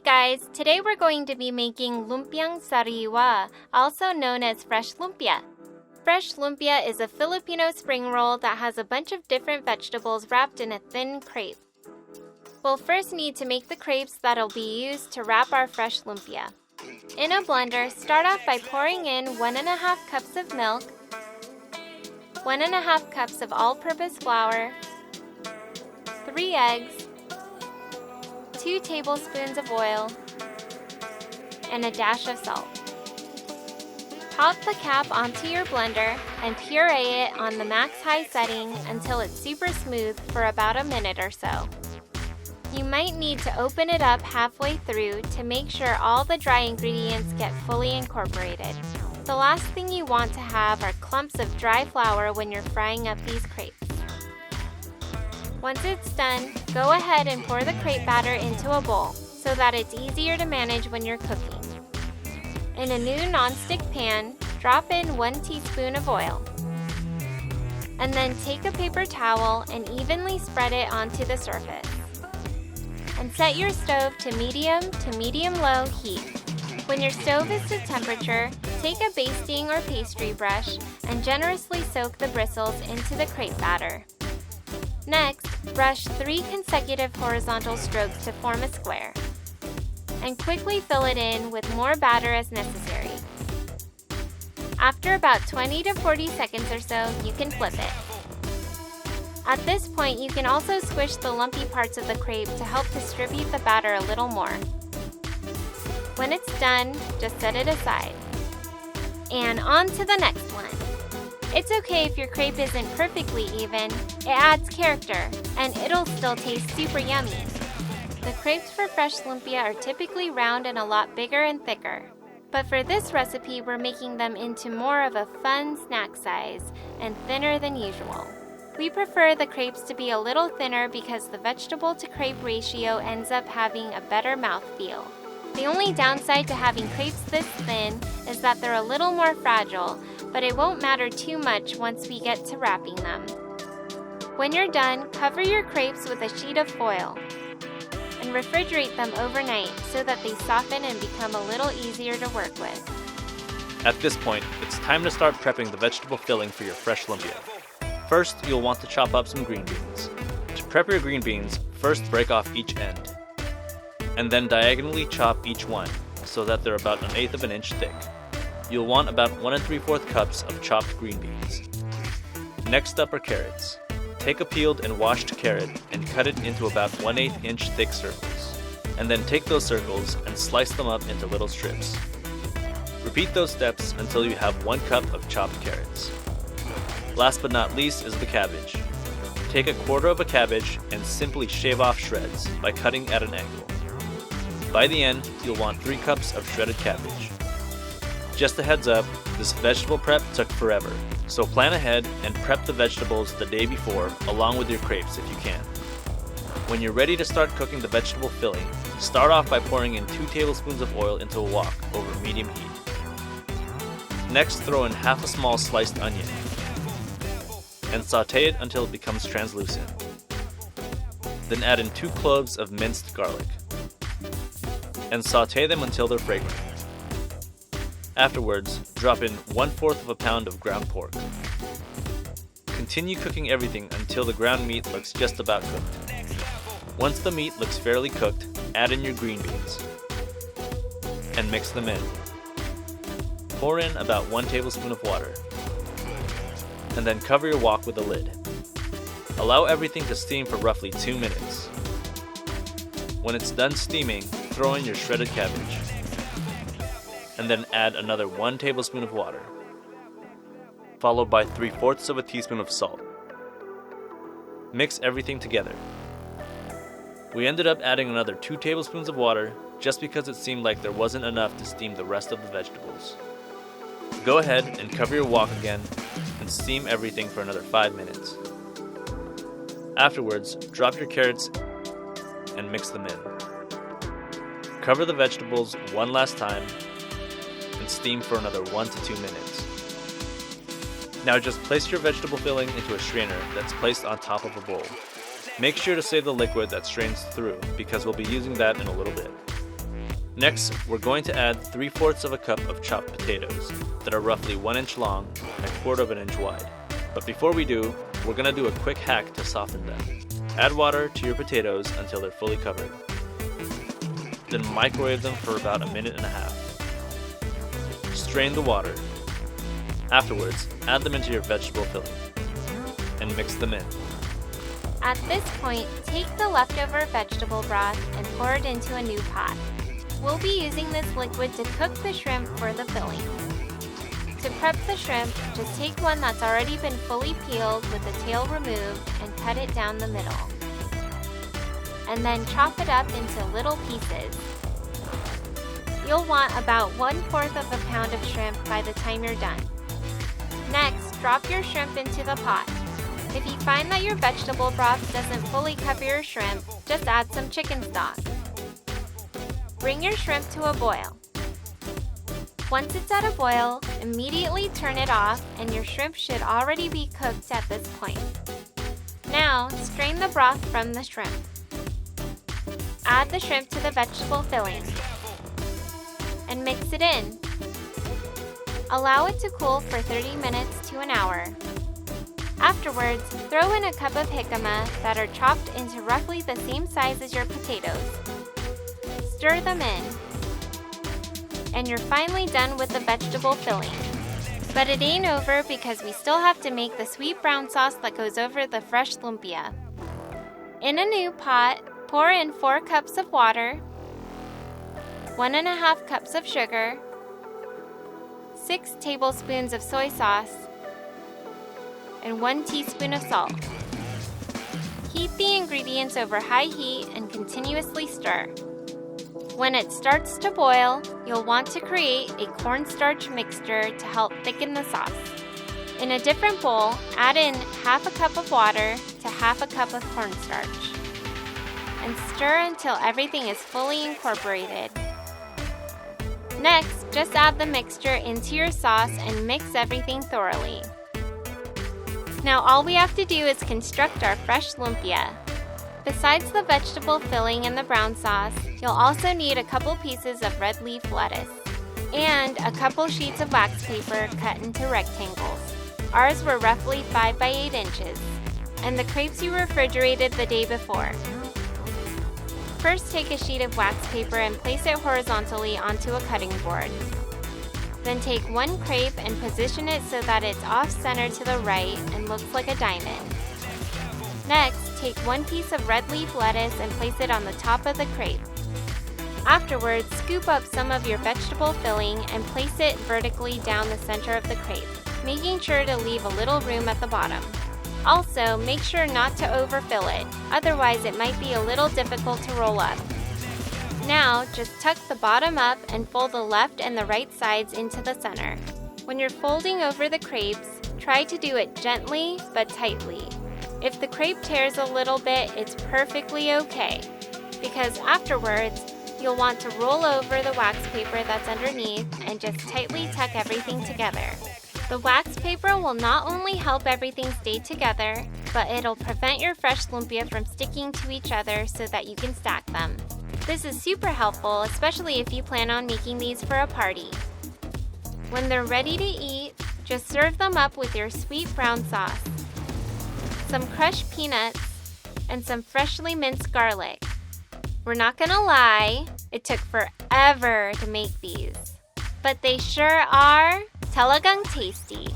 guys! Today we're going to be making Lumpiang Sariwa, also known as fresh lumpia. Fresh lumpia is a Filipino spring roll that has a bunch of different vegetables wrapped in a thin crepe. We'll first need to make the crepes that'll be used to wrap our fresh lumpia. In a blender, start off by pouring in 1.5 cups of milk, 1.5 cups of all-purpose flour, 3 eggs, 2 tablespoons of oil, and a dash of salt. Pop the cap onto your blender and puree it on the max-high setting until it's super smooth for about a minute or so. You might need to open it up halfway through to make sure all the dry ingredients get fully incorporated. The last thing you want to have are clumps of dry flour when you're frying up these crepes. Once it's done, go ahead and pour the crepe batter into a bowl so that it's easier to manage when you're cooking. In a new non-stick pan, drop in 1 teaspoon of oil. And then take a paper towel and evenly spread it onto the surface. And set your stove to medium-low heat. When your stove is to temperature, take a basting or pastry brush and generously soak the bristles into the crepe batter. Next, brush 3 consecutive horizontal strokes to form a square. And quickly fill it in with more batter as necessary. After about 20 to 40 seconds or so, you can flip it. At this point, you can also squish the lumpy parts of the crepe to help distribute the batter a little more. When it's done, just set it aside. And on to the next one. It's okay if your crepe isn't perfectly even, it adds character, and it'll still taste super yummy. The crepes for fresh lumpia are typically round and a lot bigger and thicker. But for this recipe, we're making them into more of a fun snack size and thinner than usual. We prefer the crepes to be a little thinner because the vegetable to crepe ratio ends up having a better mouthfeel. The only downside to having crepes this thin is that they're a little more fragile, but it won't matter too much once we get to wrapping them. When you're done, cover your crepes with a sheet of foil and refrigerate them overnight so that they soften and become a little easier to work with. At this point, it's time to start prepping the vegetable filling for your fresh lumpia. First, you'll want to chop up some green beans. To prep your green beans, first break off each end, and then diagonally chop each one so that they're about 1/8 of an inch thick. You'll want about 1 3/4 cups of chopped green beans. Next up are carrots. Take a peeled and washed carrot and cut it into about 1/8 inch thick circles. And then take those circles and slice them up into little strips. Repeat those steps until you have 1 cup of chopped carrots. Last but not least is the cabbage. Take 1/4 of a cabbage and simply shave off shreds by cutting at an angle. By the end, you'll want 3 cups of shredded cabbage. Just a heads up, this vegetable prep took forever, so plan ahead and prep the vegetables the day before along with your crepes if you can. When you're ready to start cooking the vegetable filling, start off by pouring in 2 tablespoons of oil into a wok over medium heat. Next, throw in half a small sliced onion and saute it until it becomes translucent. Then add in 2 cloves of minced garlic and saute them until they're fragrant. Afterwards, drop in 1/4 of a pound of ground pork. Continue cooking everything until the ground meat looks just about cooked. Once the meat looks fairly cooked, add in your green beans and mix them in. Pour in about 1 tablespoon of water and then cover your wok with a lid. Allow everything to steam for roughly 2 minutes. When it's done steaming, throw in your shredded cabbage and then add another 1 tablespoon of water, followed by 3/4 of a teaspoon of salt. Mix everything together. We ended up adding another 2 tablespoons of water just because it seemed like there wasn't enough to steam the rest of the vegetables. Go ahead and cover your wok again and steam everything for another 5 minutes. Afterwards, drop your carrots and mix them in. Cover the vegetables one last time and steam for another 1 to 2 minutes. Now just place your vegetable filling into a strainer that's placed on top of a bowl. Make sure to save the liquid that strains through because we'll be using that in a little bit. Next, we're going to add 3/4 of a cup of chopped potatoes that are roughly 1 inch long and 1/4 of an inch wide. But before we do, we're going to do a quick hack to soften them. Add water to your potatoes until they're fully covered. Then microwave them for about 1.5 minutes. Strain the water. Afterwards, add them into your vegetable filling and mix them in. At this point, take the leftover vegetable broth and pour it into a new pot. We'll be using this liquid to cook the shrimp for the filling. To prep the shrimp, just take one that's already been fully peeled with the tail removed and cut it down the middle. And then chop it up into little pieces. You'll want about 1/4 of a pound of shrimp by the time you're done. Next, drop your shrimp into the pot. If you find that your vegetable broth doesn't fully cover your shrimp, just add some chicken stock. Bring your shrimp to a boil. Once it's at a boil, immediately turn it off and your shrimp should already be cooked at this point. Now, strain the broth from the shrimp. Add the shrimp to the vegetable filling and mix it in. Allow it to cool for 30 minutes to an hour. Afterwards, throw in a cup of jicama that are chopped into roughly the same size as your potatoes. Stir them in. And you're finally done with the vegetable filling. But it ain't over because we still have to make the sweet brown sauce that goes over the fresh lumpia. In a new pot, pour in 4 cups of water, 1.5 cups of sugar, 6 tablespoons of soy sauce, and 1 teaspoon of salt. Heat the ingredients over high heat and continuously stir. When it starts to boil, you'll want to create a cornstarch mixture to help thicken the sauce. In a different bowl, add in 1/2 cup of water to 1/2 cup of cornstarch. And stir until everything is fully incorporated. Next, just add the mixture into your sauce and mix everything thoroughly. Now all we have to do is construct our fresh lumpia. Besides the vegetable filling and the brown sauce, you'll also need a couple pieces of red leaf lettuce and a couple sheets of wax paper cut into rectangles. Ours were roughly 5 by 8 inches, and the crepes you refrigerated the day before. First, take a sheet of wax paper and place it horizontally onto a cutting board. Then take one crepe and position it so that it's off-center to the right and looks like a diamond. Next, take one piece of red leaf lettuce and place it on the top of the crepe. Afterwards, scoop up some of your vegetable filling and place it vertically down the center of the crepe, making sure to leave a little room at the bottom. Also, make sure not to overfill it, otherwise it might be a little difficult to roll up. Now, just tuck the bottom up and fold the left and the right sides into the center. When you're folding over the crepes, try to do it gently but tightly. If the crepe tears a little bit, it's perfectly okay, because afterwards, you'll want to roll over the wax paper that's underneath and just tightly tuck everything together. The wax paper will not only help everything stay together, but it'll prevent your fresh lumpia from sticking to each other so that you can stack them. This is super helpful, especially if you plan on making these for a party. When they're ready to eat, just serve them up with your sweet brown sauce, some crushed peanuts, and some freshly minced garlic. We're not gonna lie, it took forever to make these, but they sure are talagang tasty.